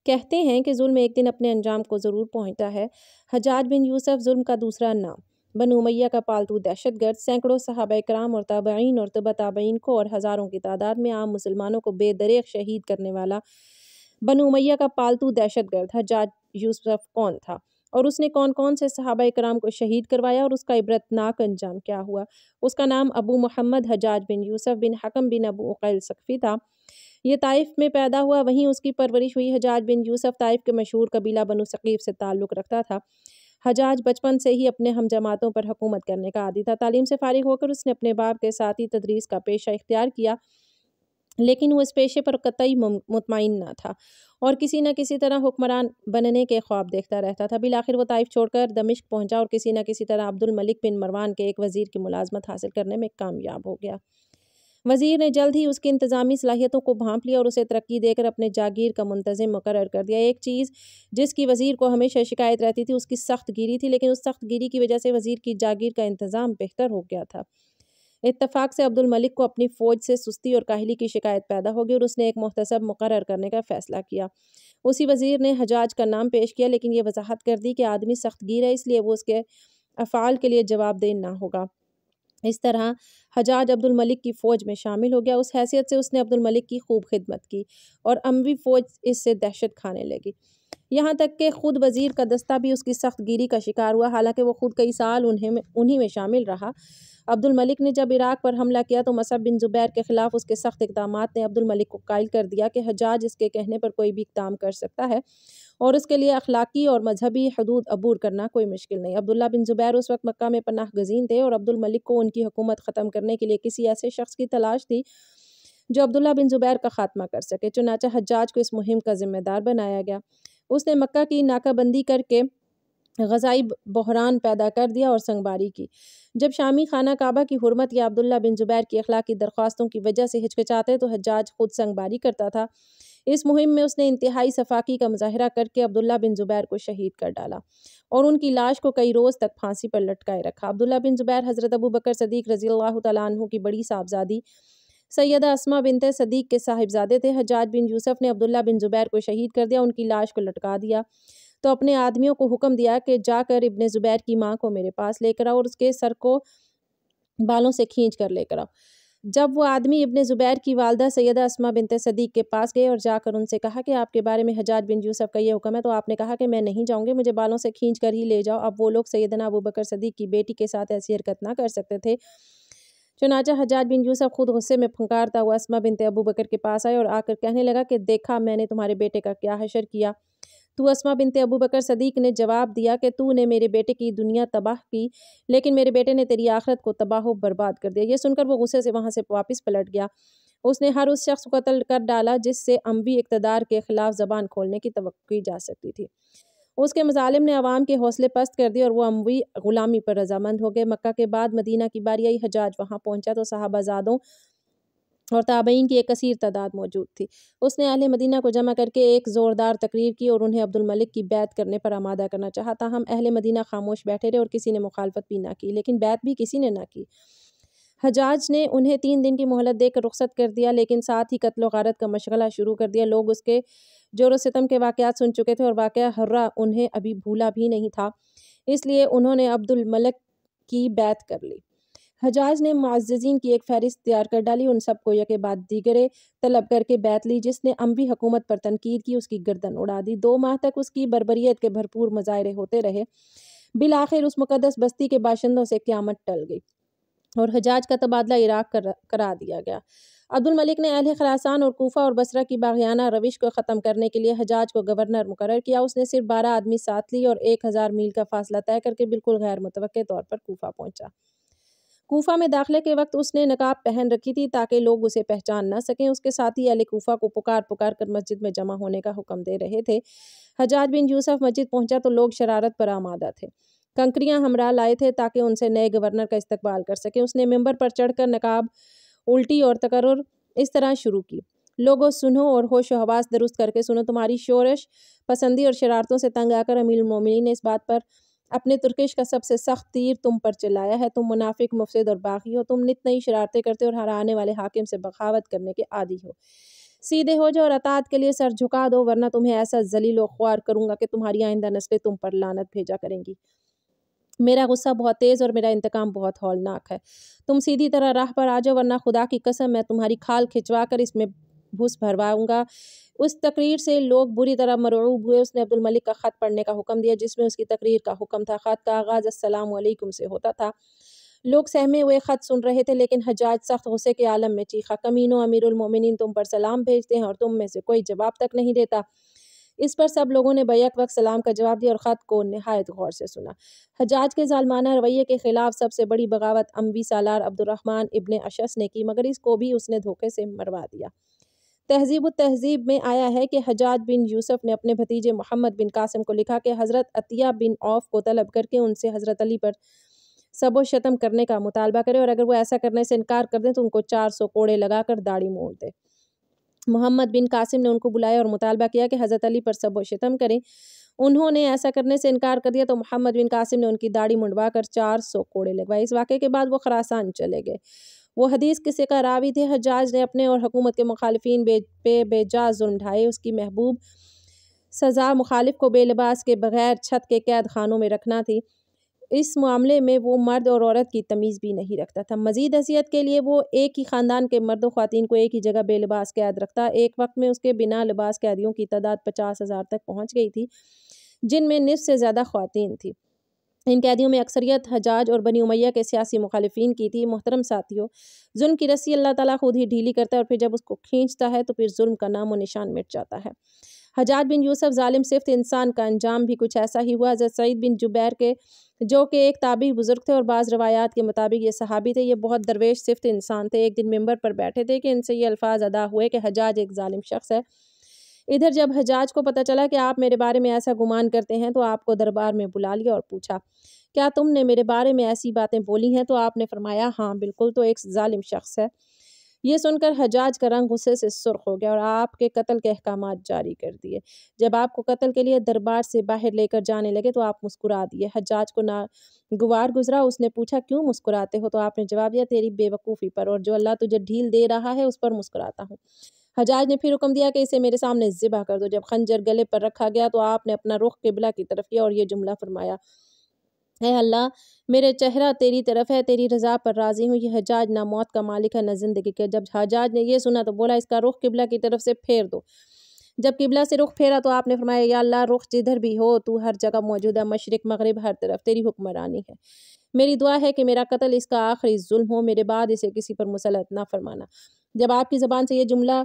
کہتے ہیں کہ ظلم ایک دن اپنے انجام کو ضرور پہنچتا ہے۔ حجاج بن یوسف ظلم کا دوسرا نام، بنو امیہ کا پالتو دہشت گرد، سینکڑوں صحابہ کرام اور تابعین اور تبع تابعین کو اور ہزاروں کی تعداد میں عام مسلمانوں کو بے دریغ شہید کرنے والا بنو امیہ کا پالتو دہشت گرد حجاج یوسف کون تھا، اور اس نے کون کون سے صحابہ کرام کو شہید کروایا، اور اس کا عبرتناک انجام کیا ہوا؟ اس کا نام ابو محمد حجاج بن یوسف بن حکم بن ابو عقیل ثقفی تھا۔ یہ طائف میں پیدا ہوا، وہیں اس کی پرورش ہوئی۔ حجاج بن یوسف طائف کے مشہور قبیلہ بنو ثقیف سے تعلق رکھتا تھا۔ حجاج بچپن سے ہی اپنے ہم جماعتوں پر حکومت کرنے کا عادی تھا۔ تعلیم سے فارغ ہو کر اس نے اپنے باپ کے ساتھ ہی تدریس کا پیشہ اختیار کیا، لیکن وہ اس پیشے پر قطعی مطمئن نہ تھا اور کسی نہ کسی طرح حکمران بننے کے خواب دیکھتا رہتا تھا۔ بالآخر وہ طائف چھوڑ کر دمشق پہنچا اور کسی نہ کسی طرح عبد الملک بن مروان کے ایک وزیر کی ملازمت حاصل کرنے میں کامیاب ہو گیا۔ وزیر نے جلد ہی اس کی انتظامی صلاحیتوں کو بھانپ لیا اور اسے ترقی دے کر اپنے جاگیر کا منتظم مقرر کر دیا۔ ایک چیز جس کی وزیر کو ہمیشہ شکایت رہتی تھی اس کی سخت گیری تھی، لیکن اس سخت گیری کی وجہ سے وزیر کی جاگیر کا انتظام بہتر ہو گیا تھا۔ اتفاق سے عبد الملک کو اپنی فوج سے سستی اور کاہلی کی شکایت پیدا ہو گئی اور اس نے ایک محتسب مقرر کرنے کا فیصلہ کیا۔ اسی وزیر نے حجاج کا نام پیش کیا، لیکن یہ وضاحت کر دی کہ آدمی سخت گیر ہے، اس لیے وہ اس کے افعال کے لیے جواب دہ نہ ہوگا۔ اس طرح حجاج عبد الملک کی فوج میں شامل ہو گیا۔ اس حیثیت سے اس نے عبد الملک کی خوب خدمت کی اور اموی فوج اس سے دہشت کھانے لگی، یہاں تک کہ خود وزیر کا دستہ بھی اس کی سخت گیری کا شکار ہوا، حالانکہ وہ خود کئی سال انہی میں شامل رہا۔ عبد الملک نے جب عراق پر حملہ کیا تو مصعب بن زبیر کے خلاف اس کے سخت اقدامات نے عبد الملک کو قائل کر دیا کہ حجاج اس کے کہنے پر کوئی بھی اقدام کر سکتا ہے اور اس کے لیے اخلاقی اور مذہبی حدود عبور کرنا کوئی مشکل نہیں۔ عبداللہ بن زبیر اس وقت مکہ میں پناہ گزین تھے اور عبد الملک کو ان کی حکومت ختم کرنے کے لیے کسی ایسے شخص کی تلاش تھی جو عبداللہ بن زبیر کا خاتمہ کر سکے۔ چنانچہ حجاج کو اس مہم کا ذمہ دار بنایا گیا۔ اس نے مکہ کی ناکہ بندی کر کے غذائی بحران پیدا کر دیا اور سنگباری کی۔ جب شامی خانہ کعبہ کی حرمت یا عبداللہ بن زبیر کی اخلاقی درخواستوں کی وجہ سے ہچکچاتے تو حجاج خود سنگباری کرتا تھا۔ اس مہم میں اس نے انتہائی صفاقی کا مظاہرہ کر کے عبداللہ بن زبیر کو شہید کر ڈالا اور ان کی لاش کو کئی روز تک پھانسی پر لٹکائے رکھا۔ عبداللہ بن زبیر حضرت ابو بکر صدیق رضی اللہ تعالیٰ عنہ کی بڑی صاحبزادی سیدہ اسماء بنت صدیق کے صاحبزادے تھے۔ حجاج بن یوسف نے عبداللہ بن زبیر کو شہید کر دیا، ان کی لاش کو لٹکا دیا تو اپنے آدمیوں کو حکم دیا کہ جا کر ابن زبیر کی ماں کو میرے پاس لے کر آؤ اور اس کے سر کو بالوں سے کھینچ کر لے کر آؤ۔ جب وہ آدمی ابن زبیر کی والدہ سیدہ اسماء بنت صدیق کے پاس گئے اور جا کر ان سے کہا کہ آپ کے بارے میں حجاج بن یوسف کا یہ حکم ہے، تو آپ نے کہا کہ میں نہیں جاؤں گی، مجھے بالوں سے کھینچ کر ہی لے جاؤ۔ اب وہ لوگ سیدنا ابو بکر صدیق کی بیٹی کے ساتھ ایسی حرکت نہ کر سکتے تھے۔ چنانچہ حجاج بن یوسف خود غصے میں پھنکارتا ہوا اسماء بنت ابو بکر کے پاس آئے اور آ کر کہنے لگا کہ دیکھا میں نے تمہارے بیٹے کا کیا حشر کیا۔ تو اسماء بنت ابو بکر صدیق نے جواب دیا کہ تو نے میرے بیٹے کی دنیا تباہ کی، لیکن میرے بیٹے نے تیری آخرت کو تباہ و برباد کر دیا۔ یہ سن کر وہ غصے سے وہاں سے واپس پلٹ گیا۔ اس نے ہر اس شخص کو قتل کر ڈالا جس سے اموی اقتدار کے خلاف زبان کھولنے کی توقع کی جا سکتی تھی۔ اس کے مظالم نے عوام کے حوصلے پست کر دیے اور وہ اموی غلامی پر رضامند ہو گئے۔ مکہ کے بعد مدینہ کی باری آئی، حجاج وہاں پہنچا تو صحابہ زادوں اور تابعین کی ایک کثیر تعداد موجود تھی۔ اس نے اہل مدینہ کو جمع کر کے ایک زوردار تقریر کی اور انہیں عبد الملک کی بیعت کرنے پر آمادہ کرنا چاہا، تاہم اہل مدینہ خاموش بیٹھے رہے اور کسی نے مخالفت بھی نہ کی، لیکن بیعت بھی کسی نے نہ کی۔ حجاج نے انہیں 3 دن کی مہلت دے کر رخصت کر دیا، لیکن ساتھ ہی قتل و غارت کا مشغلہ شروع کر دیا۔ لوگ اس کے جور و ستم کے واقعات سن چکے تھے اور واقعہ حرہ انہیں ابھی بھولا بھی نہیں تھا، اس لیے انہوں نے عبد الملک کی بیعت کر لی۔ حجاج نے معززین کی ایک فہرست تیار کر ڈالی، ان سب کو یکے بعد دیگرے طلب کر کے بیعت لی۔ جس نے اموی حکومت پر تنقید کی اس کی گردن اڑا دی۔ 2 ماہ تک اس کی بربریت کے بھرپور مظاہرے ہوتے رہے۔ بالآخر اس مقدس بستی کے باشندوں سے قیامت ٹل گئی اور حجاج کا تبادلہ عراق کرا دیا گیا۔ عبد الملک نے اہل خراسان اور کوفہ اور بصرہ کی باغیانہ روش کو ختم کرنے کے لیے حجاج کو گورنر مقرر کیا۔ اس نے صرف 12 آدمی ساتھ لی اور 1000 میل کا فاصلہ طے کر کے بالکل غیر متوقع طور پر کوفہ پہنچا۔ کوفہ میں داخلے کے وقت اس نے نقاب پہن رکھی تھی تاکہ لوگ اسے پہچان نہ سکیں۔ اس کے ساتھی اہل کوفہ کو پکار پکار کر مسجد میں جمع ہونے کا حکم دے رہے تھے۔ حجاج بن یوسف مسجد پہنچا تو لوگ شرارت پر آمادہ تھے، کنکریاں ہمراہ لائے تھے تاکہ ان سے نئے گورنر کا استقبال کر سکیں۔ اس نے منبر پر چڑھ کر نقاب، الٹی اور تقرر اس طرح شروع کی: لوگوں سنو اور ہوش و حواس درست کر کے سنو، تمہاری شورش پسندی اور شرارتوں سے تنگ آ کر امیر المومنین نے اس بات پر اپنے ترکش کا سب سے سخت تیر تم پر چلایا ہے۔ تم منافق، مفسد اور باغی ہو، تم نت نئی شرارتیں کرتے اور ہر آنے والے حاکم سے بغاوت کرنے کے عادی ہو۔ سیدھے ہو جاؤ اور اطاعت کے لیے سر جھکا دو، ورنہ تمہیں ایسا ذلیل و خوار کروں گا کہ تمہاری آئندہ نسلیں تم پر لعنت بھیجا کریں گی۔ میرا غصہ بہت تیز اور میرا انتقام بہت ہولناک ہے۔ تم سیدھی طرح راہ پر آ جاؤ، ورنہ خدا کی قسم میں تمہاری کھال کھچوا کر اس میں بھس بھرواؤں گا۔ اس تقریر سے لوگ بری طرح مرعوب ہوئے۔ اس نے عبدالملک کا خط پڑھنے کا حکم دیا جس میں اس کی تقریر کا حکم تھا۔ خط کا آغاز السلام علیکم سے ہوتا تھا۔ لوگ سہمے ہوئے خط سن رہے تھے، لیکن حجاج سخت غصے کے عالم میں چیخا، کمینو، امیر المومنین تم پر سلام بھیجتے ہیں اور تم میں سے کوئی جواب تک نہیں دیتا۔ اس پر سب لوگوں نے بیک وقت سلام کا جواب دیا اور خط کو نہایت غور سے سنا۔ حجاج کے ظالمانہ رویے کے خلاف سب سے بڑی بغاوت اموی سالار عبدالرحمن ابن اشعث نے کی، مگر اس کو بھی اس نے دھوکے سے مروا دیا۔ تہذیب التہذیب میں آیا ہے کہ حجاج بن یوسف نے اپنے بھتیجے محمد بن قاسم کو لکھا کہ حضرت عطیہ بن عوف کو طلب کر کے ان سے حضرت علی پر سب و شتم کرنے کا مطالبہ کرے، اور اگر وہ ایسا کرنے سے انکار کر دیں تو ان کو 400 کوڑے لگا کر داڑھی موڑ دے۔ محمد بن قاسم نے ان کو بلایا اور مطالبہ کیا کہ حضرت علی پر سب و شتم کریں۔ انہوں نے ایسا کرنے سے انکار کر دیا تو محمد بن قاسم نے ان کی داڑھی منڈوا کر 400 کوڑے لگوائے۔ اس واقعے کے بعد وہ خراسان چلے گئے۔ وہ حدیث قصے کا راوی تھے۔ حجاج نے اپنے اور حکومت کے مخالفین پہ بے جا ظلم ڈھائے۔ اس کی محبوب سزا مخالف کو بے لباس کے بغیر چھت کے قید خانوں میں رکھنا تھی۔ اس معاملے میں وہ مرد اور عورت کی تمیز بھی نہیں رکھتا تھا۔ مزید اذیت کے لیے وہ ایک ہی خاندان کے مرد و خواتین کو ایک ہی جگہ بے لباس قید رکھتا۔ ایک وقت میں اس کے بنا لباس قیدیوں کی تعداد 50,000 تک پہنچ گئی تھی، جن میں نصف سے زیادہ خواتین تھی۔ ان قیدیوں میں اکثریت حجاج اور بنی امیہ کے سیاسی مخالفین کی تھی۔ محترم ساتھیو، ظلم کی رسی اللہ تعالیٰ خود ہی ڈھیلی کرتا ہے، اور پھر جب اس کو کھینچتا ہے تو پھر ظلم کا نام و نشان مٹ جاتا ہے۔ حجاج بن یوسف ظالم صفت انسان کا انجام بھی کچھ ایسا ہی ہوا۔ حضرت سعید بن جبیر کے جو کہ ایک تابعی بزرگ تھے اور بعض روایات کے مطابق یہ صحابی تھے، یہ بہت درویش صفت انسان تھے۔ ایک دن منبر پر بیٹھے تھے کہ ان سے یہ الفاظ ادا ہوئے کہ حجاج ایک ظالم شخص ہے۔ ادھر جب حجاج کو پتہ چلا کہ آپ میرے بارے میں ایسا گمان کرتے ہیں تو آپ کو دربار میں بلا لیا اور پوچھا، کیا تم نے میرے بارے میں ایسی باتیں بولی ہیں؟ تو آپ نے فرمایا، ہاں بالکل، تو ایک ظالم شخص ہے۔ یہ سن کر حجاج کا رنگ غصے سے سرخ ہو گیا اور آپ کے قتل کے احکامات جاری کر دیے۔ جب آپ کو قتل کے لیے دربار سے باہر لے کر جانے لگے تو آپ مسکرا دیے۔ حجاج کو ناگوار گزرا۔ اس نے پوچھا، کیوں مسکراتے ہو؟ تو آپ نے جواب دیا، تیری بے وقوفی پر، اور جو اللہ تجھے ڈھیل دے رہا ہے اس پر مسکراتا ہوں۔ حجاج نے پھر حکم دیا کہ اسے میرے سامنے ذبح کر دو۔ جب خنجر گلے پر رکھا گیا تو آپ نے اپنا رخ قبلہ کی طرف کیا اور یہ جملہ فرمایا، اے اللہ، میرے چہرہ تیری طرف ہے، تیری رضا پر راضی ہوں۔ یہ حجاج نہ موت کا مالک ہے نہ زندگی کا۔ جب حجاج نے یہ سنا تو بولا، اس کا رخ قبلہ کی طرف سے پھیر دو۔ جب قبلہ سے رخ پھیرا تو آپ نے فرمایا، یا اللہ، رخ جدھر بھی ہو تو ہر جگہ موجود ہے، مشرق مغرب ہر طرف تیری حکمرانی ہے۔ میری دعا ہے کہ میرا قتل اس کا آخری ظلم ہو، میرے بعد اسے کسی پر مسلط نہ فرمانا۔ جب آپ کی زبان سے یہ جملہ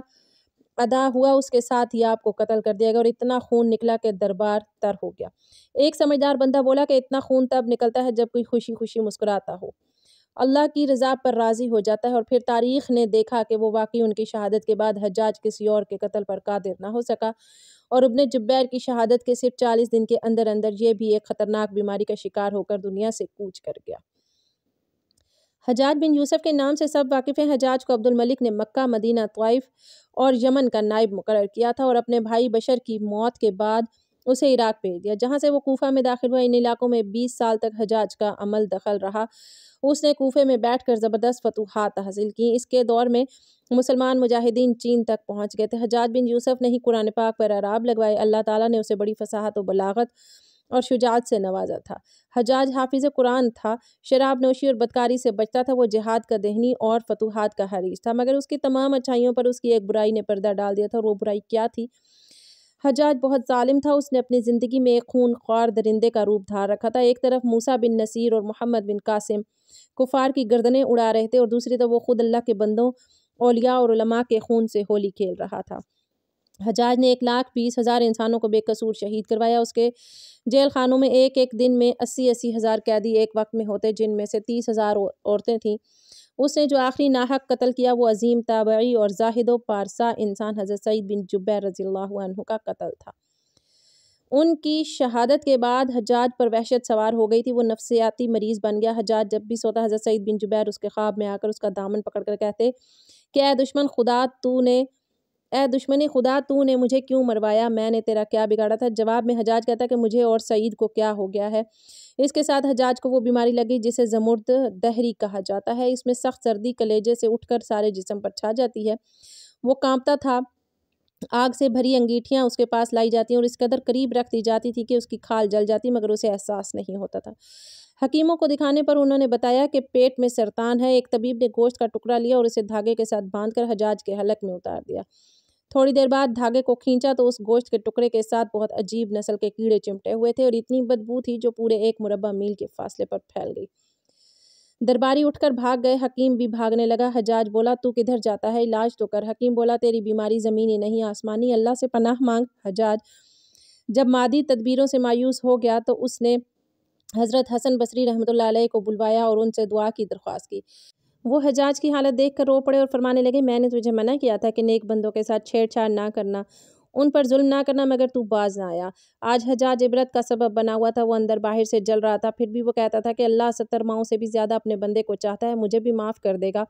ادا ہوا اس کے ساتھ ہی آپ کو قتل کر دیا گیا، اور اتنا خون نکلا کہ دربار تر ہو گیا۔ ایک سمجھدار بندہ بولا کہ اتنا خون تب نکلتا ہے جب کوئی خوشی خوشی مسکراتا ہو، اللہ کی رضا پر راضی ہو جاتا ہے۔ اور پھر تاریخ نے دیکھا کہ وہ واقعی ان کی شہادت کے بعد حجاج کسی اور کے قتل پر قادر نہ ہو سکا، اور ابن جبیر کی شہادت کے صرف 40 دن کے اندر اندر یہ بھی ایک خطرناک بیماری کا شکار ہو کر دنیا سے کوچ کر گیا۔ حجاج بن یوسف کے نام سے سب واقف ہیں۔ حجاج کو عبدالملک نے مکہ، مدینہ، طائف اور یمن کا نائب مقرر کیا تھا، اور اپنے بھائی بشر کی موت کے بعد اسے عراق بھیج دیا، جہاں سے وہ کوفہ میں داخل ہوا۔ ان علاقوں میں 20 سال تک حجاج کا عمل دخل رہا۔ اس نے کوفے میں بیٹھ کر زبردست فتوحات حاصل کیں۔ اس کے دور میں مسلمان مجاہدین چین تک پہنچ گئے تھے۔ حجاج بن یوسف نے ہی قرآن پاک پر اعراب لگوائے۔ اللہ تعالیٰ نے اسے بڑی فصاحت و بلاغت اور شجاعت سے نوازا تھا۔ حجاج حافظ قرآن تھا، شراب نوشی اور بدکاری سے بچتا تھا۔ وہ جہاد کا ذہنی اور فتوحات کا حریص تھا، مگر اس کی تمام اچھائیوں پر اس کی ایک برائی نے پردہ ڈال دیا تھا، اور وہ برائی کیا تھی؟ حجاج بہت ظالم تھا۔ اس نے اپنی زندگی میں ایک خون خوار درندے کا روپ دھار رکھا تھا۔ ایک طرف موسیٰ بن نصیر اور محمد بن قاسم کفار کی گردنیں اڑا رہے تھے، اور دوسری طرف وہ خود اللہ کے بندوں، اولیاء اور علماء کے خون سے ہولی کھیل رہا تھا۔ حجاج نے 1,20,000 انسانوں کو بے قصور شہید کروایا۔ اس کے جیل خانوں میں ایک ایک دن میں 80,000 ہزار قیدی ایک وقت میں ہوتے، جن میں سے 30,000 عورتیں تھیں۔ اس نے جو آخری ناحق قتل کیا وہ عظیم تابعی اور زاہد و پارسا انسان حضرت سعید بن جبیر رضی اللہ عنہ کا قتل تھا۔ ان کی شہادت کے بعد حجاج پر وحشت سوار ہو گئی تھی۔ وہ نفسیاتی مریض بن گیا۔ حجاج جب بھی سوتا حضرت سعید بن جبیر اس کے خواب میں آ کر اس کا دامن پکڑ کر کہتے کہ اے دشمن خدا، تو نے مجھے کیوں مروایا؟ میں نے تیرا کیا بگاڑا تھا؟ جواب میں حجاج کہتا کہ مجھے اور سعید کو کیا ہو گیا ہے؟ اس کے ساتھ حجاج کو وہ بیماری لگی جسے زمرد دہری کہا جاتا ہے۔ اس میں سخت سردی کلیجے سے اٹھ کر سارے جسم پر چھا جاتی ہے۔ وہ کانپتا تھا آگ سے بھری انگیٹھیاں اس کے پاس لائی جاتی اور اس قدر قریب رکھ دی جاتی تھی کہ اس کی کھال جل جاتی مگر اسے احساس نہیں ہوتا تھا۔ حکیموں کو دکھانے پر انہوں نے بتایا کہ پیٹ میں سرطان ہے۔ ایک طبیب نے گوشت کا ٹکڑا لیا اور اسے دھاگے کے ساتھ باندھ کر حجاج کے حلق میں اتار دیا۔ تھوڑی دیر بعد دھاگے کو کھینچا تو اس گوشت کے ٹکڑے کے ساتھ بہت عجیب نسل کے کیڑے چمٹے ہوئے تھے اور اتنی بدبو تھی جو پورے 1 مربع میل کے فاصلے پر پھیل گئی۔ درباری اٹھ کر بھاگ گئے۔ حکیم بھی بھاگنے لگا۔ حجاج بولا تو کدھر جاتا ہے؟ علاج تو کر۔ حکیم بولا تیری بیماری زمینی نہیں آسمانی، اللہ سے پناہ مانگ۔ حجاج جب مادی تدبیروں سے مایوس ہو گیا تو اس نے حضرت حسن بصری رحمۃ اللہ علیہ کو بلوایا اور ان سے دعا کی درخواست کی۔ وہ حجاج کی حالت دیکھ کر رو پڑے اور فرمانے لگے میں نے تجھے منع کیا تھا کہ نیک بندوں کے ساتھ چھیڑ چھاڑ نہ کرنا، ان پر ظلم نہ کرنا، مگر تو باز نہ آیا۔ آج حجاج عبرت کا سبب بنا ہوا تھا۔ وہ اندر باہر سے جل رہا تھا، پھر بھی وہ کہتا تھا کہ اللہ 70 ماؤں سے بھی زیادہ اپنے بندے کو چاہتا ہے، مجھے بھی معاف کر دے گا۔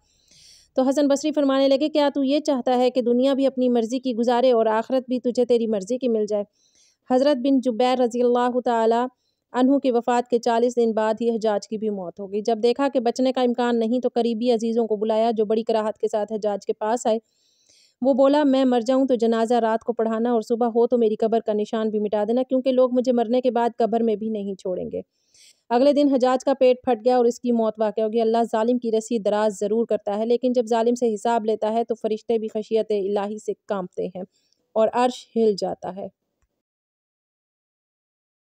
تو حسن بصری فرمانے لگے کیا تو یہ چاہتا ہے کہ دنیا بھی اپنی مرضی کی گزارے اور آخرت بھی تجھے تیری مرضی کی مل جائے؟ حضرت بن جبیر رضی اللہ تعالی عنہ کی وفات کے 40 دن بعد ہی حجاج کی بھی موت ہو گئی۔ جب دیکھا کہ بچنے کا امکان نہیں تو قریبی عزیزوں کو بلایا جو بڑی کراہت کے ساتھ حجاج کے پاس آئے۔ وہ بولا میں مر جاؤں تو جنازہ رات کو پڑھانا اور صبح ہو تو میری قبر کا نشان بھی مٹا دینا، کیونکہ لوگ مجھے مرنے کے بعد قبر میں بھی نہیں چھوڑیں گے۔ اگلے دن حجاج کا پیٹ پھٹ گیا اور اس کی موت واقع ہو گئی۔ اللہ ظالم کی رسی دراز ضرور کرتا ہے، لیکن جب ظالم سے حساب لیتا ہے تو فرشتے بھی خشیت الہی سے کانپتے ہیں اور عرش ہل جاتا ہے۔